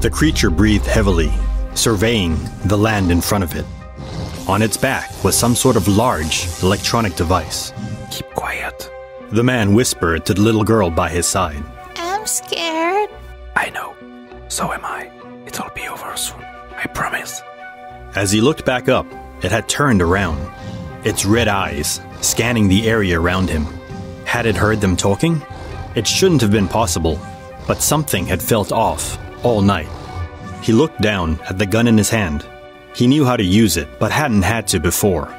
The creature breathed heavily, surveying the land in front of it. On its back was some sort of large electronic device. Keep quiet. The man whispered to the little girl by his side. I'm scared. I know. So am I. It'll be over soon. I promise. As he looked back up, it had turned around, its red eyes scanning the area around him. Had it heard them talking? It shouldn't have been possible, but something had felt off all night. He looked down at the gun in his hand. He knew how to use it, but hadn't had to before.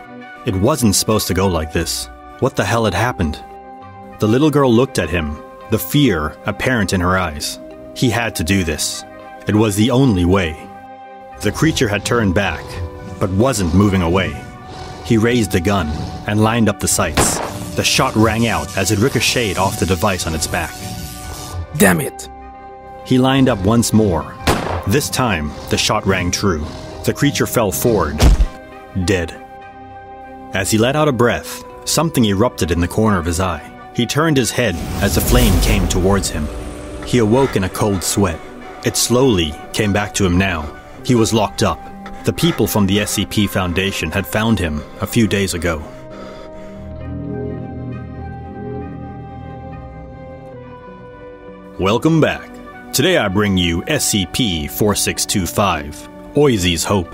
It wasn't supposed to go like this. What the hell had happened? The little girl looked at him, the fear apparent in her eyes. He had to do this. It was the only way. The creature had turned back, but wasn't moving away. He raised the gun and lined up the sights. The shot rang out as it ricocheted off the device on its back. Damn it! He lined up once more. This time, the shot rang true. The creature fell forward, dead. As he let out a breath, something erupted in the corner of his eye. He turned his head as the flame came towards him. He awoke in a cold sweat. It slowly came back to him now. He was locked up. The people from the SCP Foundation had found him a few days ago. Welcome back. Today I bring you SCP-4625, Oizi's Hope.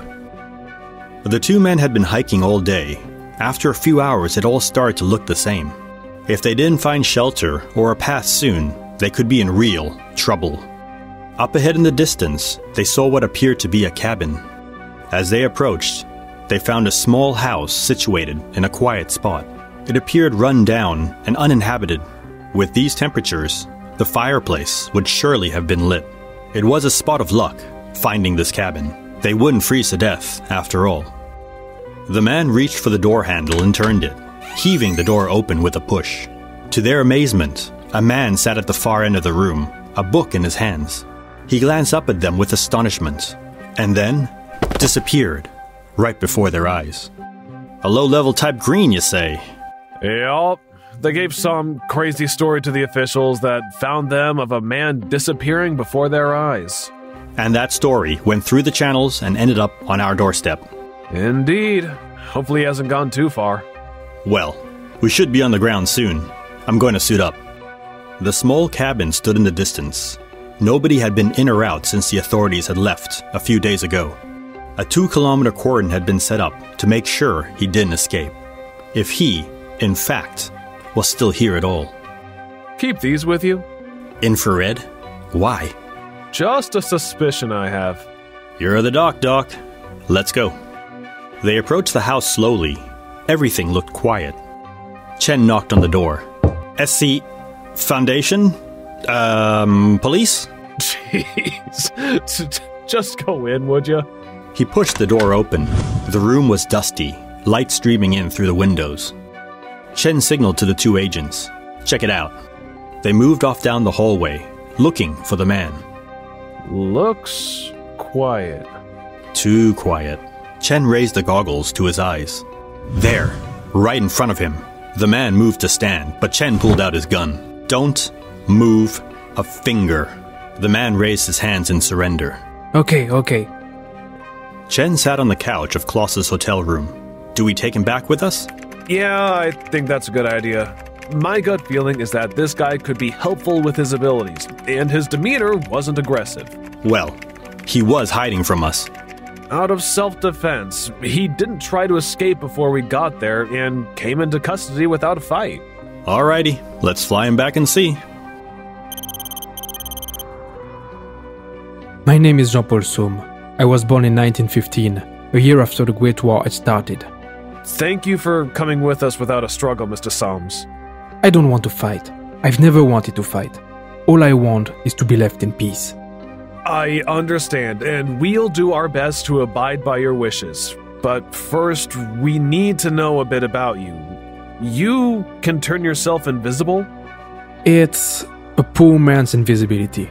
The two men had been hiking all day. After a few hours, it all started to look the same. If they didn't find shelter or a path soon, they could be in real trouble. Up ahead in the distance, they saw what appeared to be a cabin. As they approached, they found a small house situated in a quiet spot. It appeared run down and uninhabited. With these temperatures, the fireplace would surely have been lit. It was a spot of luck, finding this cabin. They wouldn't freeze to death, after all. The man reached for the door handle and turned it, heaving the door open with a push. To their amazement, a man sat at the far end of the room, a book in his hands. He glanced up at them with astonishment, and then disappeared right before their eyes. A low-level type green, you say? Yup. They gave some crazy story to the officials that found them of a man disappearing before their eyes. And that story went through the channels and ended up on our doorstep. Indeed. Hopefully he hasn't gone too far. Well, we should be on the ground soon. I'm going to suit up. The small cabin stood in the distance. Nobody had been in or out since the authorities had left a few days ago. A 2-kilometer cordon had been set up to make sure he didn't escape. If he, in fact, was still here at all. Keep these with you? Infrared? Why? Just a suspicion I have. You're the doc. Let's go. They approached the house slowly. Everything looked quiet. Chen knocked on the door. SC Foundation? Police? Jeez. Just go in, would you? He pushed the door open. The room was dusty, light streaming in through the windows. Chen signaled to the two agents. Check it out. They moved off down the hallway, looking for the man. Looks quiet. Too quiet. Chen raised the goggles to his eyes. There, right in front of him, the man moved to stand, but Chen pulled out his gun. Don't move a finger. The man raised his hands in surrender. Okay. Chen sat on the couch of Klaus's hotel room. Do we take him back with us? Yeah, I think that's a good idea. My gut feeling is that this guy could be helpful with his abilities, and his demeanor wasn't aggressive. Well, he was hiding from us. Out of self-defense, he didn't try to escape before we got there and came into custody without a fight. Alrighty, let's fly him back and see. My name is Jean-Paul Saume. I was born in 1915, a year after the Great War had started. Thank you for coming with us without a struggle, Mr. Solms. I don't want to fight. I've never wanted to fight. All I want is to be left in peace. I understand, and we'll do our best to abide by your wishes. But first, we need to know a bit about you. You can turn yourself invisible? It's a poor man's invisibility.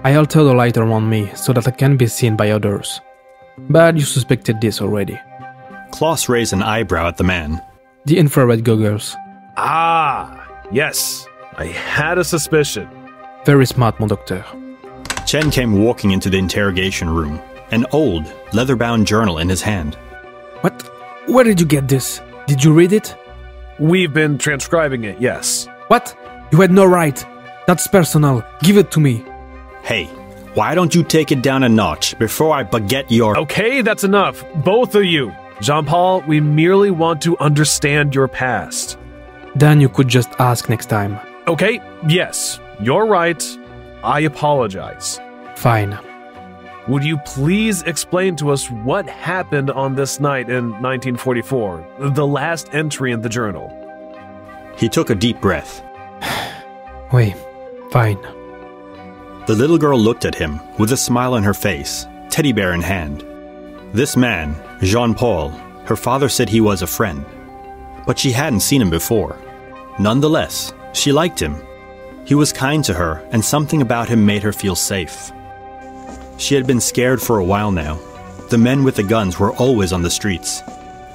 I alter the light around me so that I can be seen by others. But you suspected this already. Klaus raised an eyebrow at the man. The infrared goggles. Ah, yes. I had a suspicion. Very smart, mon docteur. Chen came walking into the interrogation room, an old, leather-bound journal in his hand. What? Where did you get this? Did you read it? We've been transcribing it, yes. What? You had no right. That's personal. Give it to me. Hey, why don't you take it down a notch before I baguette your... Okay, that's enough. Both of you. Jean-Paul, we merely want to understand your past. Then you could just ask next time. Okay, yes, you're right. I apologize. Fine. Would you please explain to us what happened on this night in 1944, the last entry in the journal? He took a deep breath. Wait, fine. The little girl looked at him with a smile on her face, teddy bear in hand. This man, Jean-Paul, her father said he was a friend, but she hadn't seen him before. Nonetheless, she liked him. He was kind to her, and something about him made her feel safe. She had been scared for a while now. The men with the guns were always on the streets.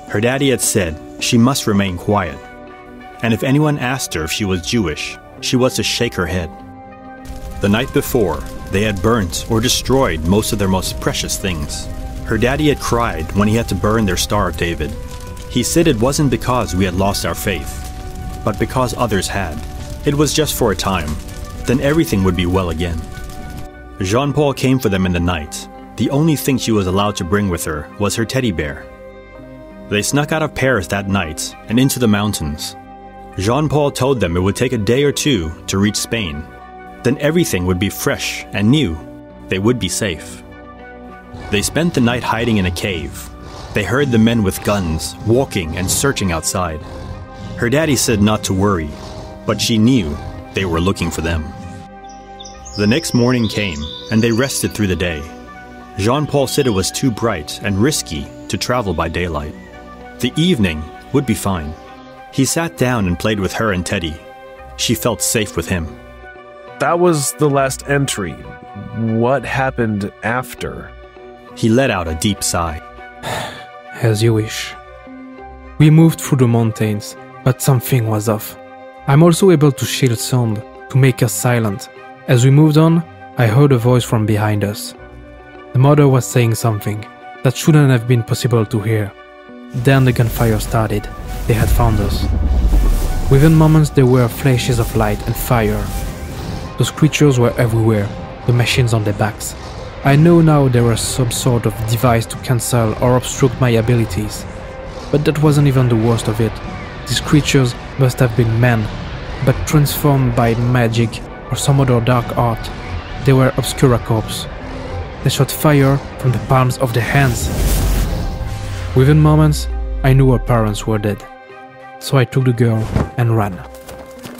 Her daddy had said she must remain quiet, and if anyone asked her if she was Jewish, she was to shake her head. The night before, they had burnt or destroyed most of their most precious things. Her daddy had cried when he had to burn their Star of David. He said it wasn't because we had lost our faith, but because others had. It was just for a time, then everything would be well again. Jean-Paul came for them in the night. The only thing she was allowed to bring with her was her teddy bear. They snuck out of Paris that night and into the mountains. Jean-Paul told them it would take a day or two to reach Spain. Then everything would be fresh and new. They would be safe. They spent the night hiding in a cave. They heard the men with guns walking and searching outside. Her daddy said not to worry, but she knew they were looking for them. The next morning came, and they rested through the day. Jean-Paul said it was too bright and risky to travel by daylight. The evening would be fine. He sat down and played with her and Teddy. She felt safe with him. That was the last entry. What happened after? He let out a deep sigh. As you wish. We moved through the mountains, but something was off. I'm also able to shield sound, to make us silent. As we moved on, I heard a voice from behind us. The mother was saying something that shouldn't have been possible to hear. Then the gunfire started. They had found us. Within moments there were flashes of light and fire. Those creatures were everywhere, the machines on their backs. I know now there was some sort of device to cancel or obstruct my abilities. But that wasn't even the worst of it. These creatures must have been men, but transformed by magic or some other dark art. They were Obscura Corps. They shot fire from the palms of their hands. Within moments, I knew our parents were dead. So I took the girl and ran.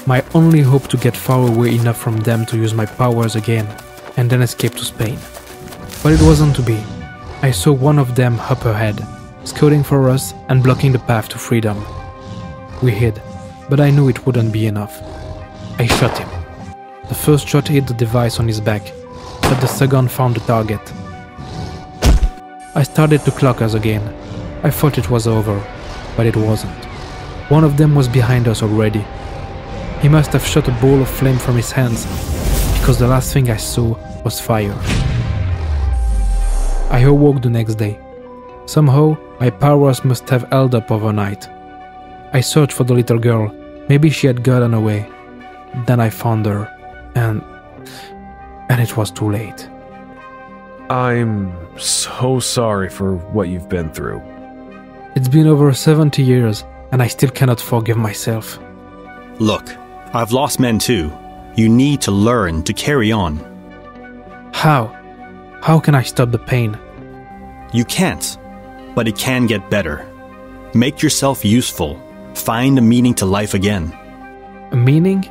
My only hope to get far away enough from them to use my powers again, and then escape to Spain. But it wasn't to be. I saw one of them up ahead, scouting for us and blocking the path to freedom. We hid, but I knew it wouldn't be enough. I shot him. The first shot hit the device on his back, but the second found the target. I started to clock us again. I thought it was over, but it wasn't. One of them was behind us already. He must have shot a ball of flame from his hands, because the last thing I saw was fire. I awoke the next day. Somehow, my powers must have held up overnight. I searched for the little girl. Maybe she had gotten away. Then I found her, and it was too late. I'm so sorry for what you've been through. It's been over 70 years, and I still cannot forgive myself. Look, I've lost men too. You need to learn to carry on. How? How can I stop the pain? You can't, but it can get better. Make yourself useful. Find a meaning to life again. A meaning?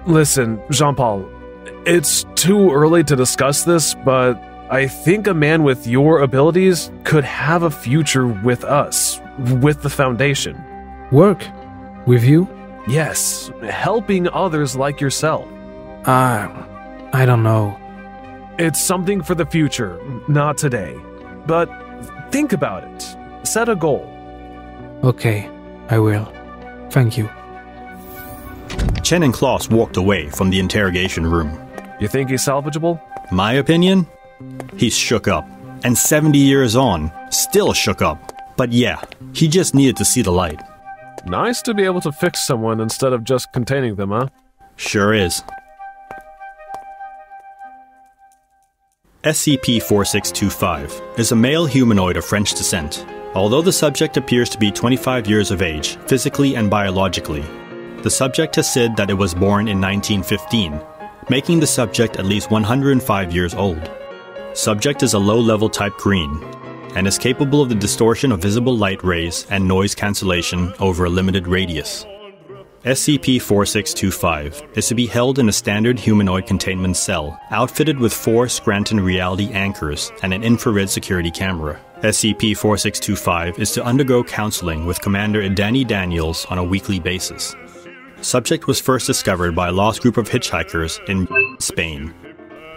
Listen, Jean-Paul, it's too early to discuss this, but I think a man with your abilities could have a future with us, with the Foundation. Work? With you? Yes, helping others like yourself. I don't know. It's something for the future, not today. But think about it. Set a goal. Okay, I will. Thank you. Chen and Klaus walked away from the interrogation room. You think he's salvageable? My opinion? He's shook up. And 70 years on, still shook up. But yeah, he just needed to see the light. Nice to be able to fix someone instead of just containing them, huh? Sure is. SCP-4625 is a male humanoid of French descent. Although the subject appears to be 25 years of age, physically and biologically, the subject has said that it was born in 1915, making the subject at least 105 years old. Subject is a low-level type green, and is capable of the distortion of visible light rays and noise cancellation over a limited radius. SCP-4625 is to be held in a standard humanoid containment cell, outfitted with 4 Scranton Reality anchors and an infrared security camera. SCP-4625 is to undergo counseling with Commander Idani Daniels on a weekly basis. Subject was first discovered by a lost group of hitchhikers in Spain,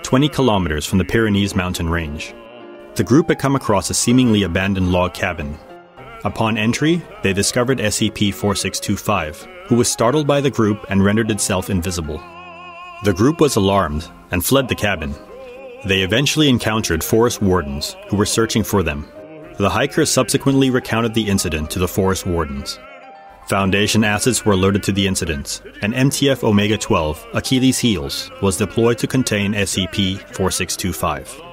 20 kilometers from the Pyrenees mountain range. The group had come across a seemingly abandoned log cabin. Upon entry, they discovered SCP-4625, who was startled by the group and rendered itself invisible. The group was alarmed and fled the cabin. They eventually encountered forest wardens, who were searching for them. The hikers subsequently recounted the incident to the forest wardens. Foundation assets were alerted to the incident, and MTF Omega-12, Achilles' Heels, was deployed to contain SCP-4625.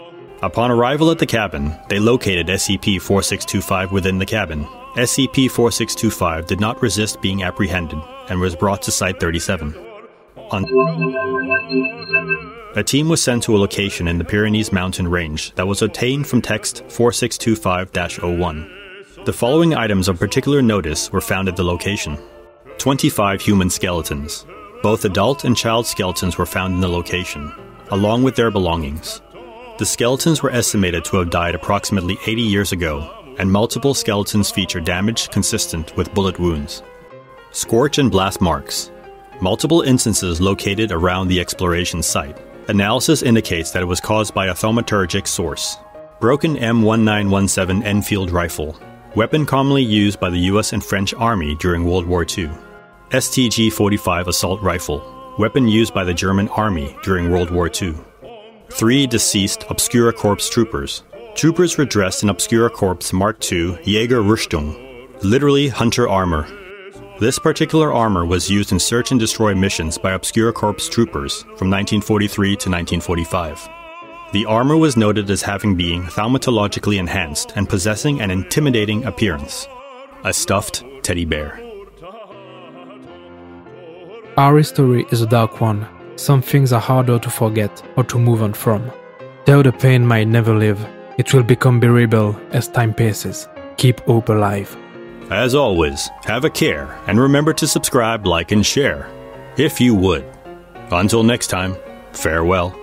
Upon arrival at the cabin, they located SCP-4625 within the cabin. SCP-4625 did not resist being apprehended and was brought to Site-37. A team was sent to a location in the Pyrenees mountain range that was obtained from text 4625-01. The following items of particular notice were found at the location. 25 human skeletons. Both adult and child skeletons were found in the location, along with their belongings. The skeletons were estimated to have died approximately 80 years ago, and multiple skeletons feature damage consistent with bullet wounds. Scorch and blast marks. Multiple instances located around the exploration site. Analysis indicates that it was caused by a thaumaturgic source. Broken M1917 Enfield rifle. Weapon commonly used by the US and French Army during World War II. STG-45 assault rifle. Weapon used by the German Army during World War II. 3 deceased Obscura Corps troopers. Troopers were dressed in Obscura Corps Mark II Jägerrüstung, literally hunter armor. This particular armor was used in search and destroy missions by Obscura Corps troopers from 1943 to 1945. The armor was noted as having been thaumatologically enhanced and possessing an intimidating appearance. A stuffed teddy bear. Our history is a dark one. Some things are harder to forget or to move on from. Though the pain might never live, it will become bearable as time passes. Keep hope alive. As always, have a care and remember to subscribe, like, and share, if you would. Until next time, farewell.